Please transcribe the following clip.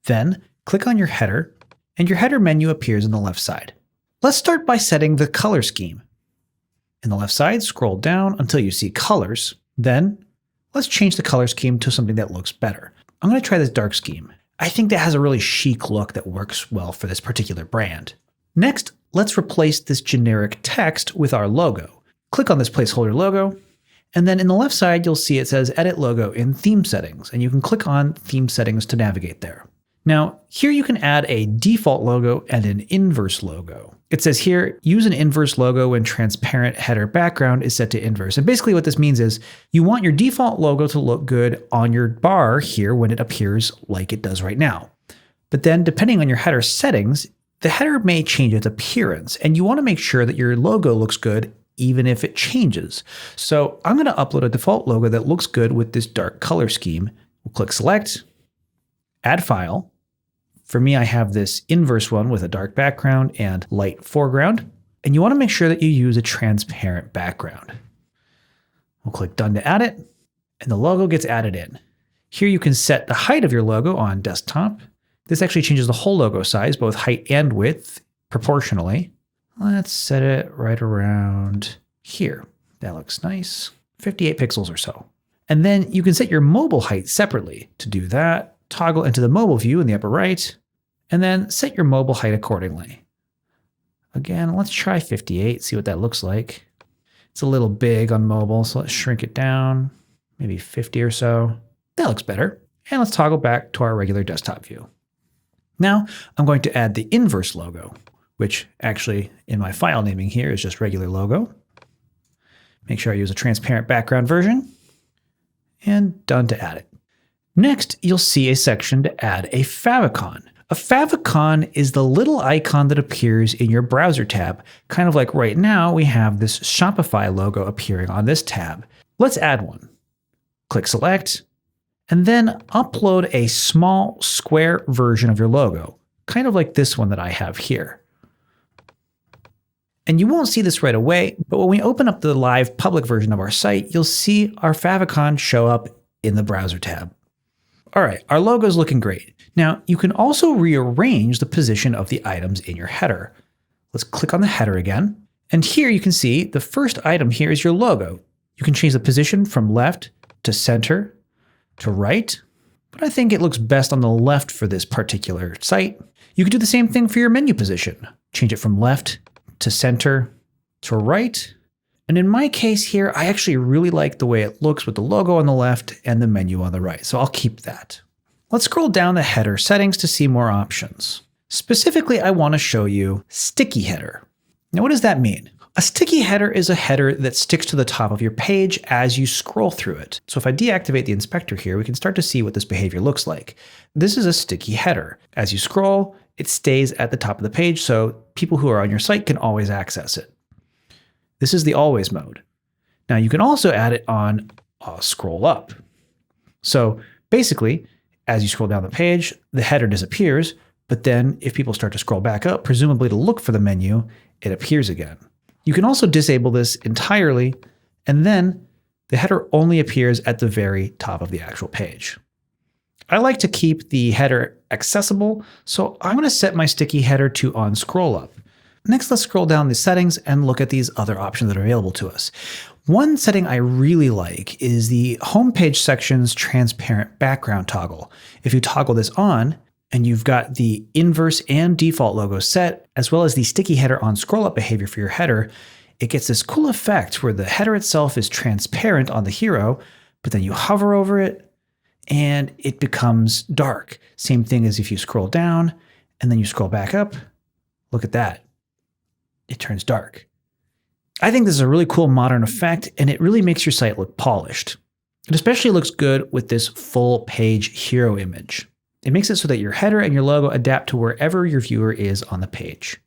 Then click on your header, and your header menu appears on the left side. Let's start by setting the color scheme. In the left side, scroll down until you see colors. Then let's change the color scheme to something that looks better. I'm going to try this dark scheme. I think that has a really chic look that works well for this particular brand. Next, let's replace this generic text with our logo. Click on this placeholder logo, and then in the left side, you'll see it says Edit Logo in Theme Settings, and you can click on Theme Settings to navigate there. Now, here you can add a default logo and an inverse logo. It says here, use an inverse logo when transparent header background is set to inverse. And basically what this means is you want your default logo to look good on your bar here when it appears like it does right now. But then depending on your header settings, the header may change its appearance, and you want to make sure that your logo looks good even if it changes. So I'm going to upload a default logo that looks good with this dark color scheme. We'll click Select, Add File. For me, I have this inverse one with a dark background and light foreground. And you want to make sure that you use a transparent background. We'll click Done to add it, and the logo gets added in. Here you can set the height of your logo on desktop. This actually changes the whole logo size, both height and width, proportionally. Let's set it right around here. That looks nice. 58 pixels or so. And then you can set your mobile height separately. To do that, toggle into the mobile view in the upper right, and then set your mobile height accordingly. Again, let's try 58, see what that looks like. It's a little big on mobile, so let's shrink it down, maybe 50 or so. That looks better. And let's toggle back to our regular desktop view. Now, I'm going to add the inverse logo, which actually in my file naming here is just regular logo. Make sure I use a transparent background version, and done to add it. Next, you'll see a section to add a favicon. A favicon is the little icon that appears in your browser tab, kind of like right now we have this Shopify logo appearing on this tab. Let's add one. Click Select, and then upload a small square version of your logo, kind of like this one that I have here. And you won't see this right away, but when we open up the live public version of our site, you'll see our favicon show up in the browser tab. All right, our logo is looking great. Now, you can also rearrange the position of the items in your header. Let's click on the header again. And here you can see the first item here is your logo. You can change the position from left to center to right, but I think it looks best on the left for this particular site. You can do the same thing for your menu position. Change it from left to center to right. And in my case here, I actually really like the way it looks with the logo on the left and the menu on the right, so I'll keep that. Let's scroll down the header settings to see more options. Specifically, I want to show you sticky header. Now, what does that mean? A sticky header is a header that sticks to the top of your page as you scroll through it. So if I deactivate the inspector here, we can start to see what this behavior looks like. This is a sticky header. As you scroll, it stays at the top of the page, so people who are on your site can always access it. This is the always mode. Now you can also add it on scroll up. So basically, as you scroll down the page, the header disappears, but then if people start to scroll back up, presumably to look for the menu, it appears again. You can also disable this entirely, and then the header only appears at the very top of the actual page. I like to keep the header accessible, so I'm going to set my sticky header to on scroll up. Next, let's scroll down the settings and look at these other options that are available to us. One setting I really like is the homepage section's transparent background toggle. If you toggle this on, and you've got the inverse and default logo set, as well as the sticky header on scroll up behavior for your header, it gets this cool effect where the header itself is transparent on the hero, but then you hover over it and it becomes dark. Same thing as if you scroll down and then you scroll back up. Look at that. It turns dark. I think this is a really cool modern effect, and it really makes your site look polished. It especially looks good with this full page hero image. It makes it so that your header and your logo adapt to wherever your viewer is on the page.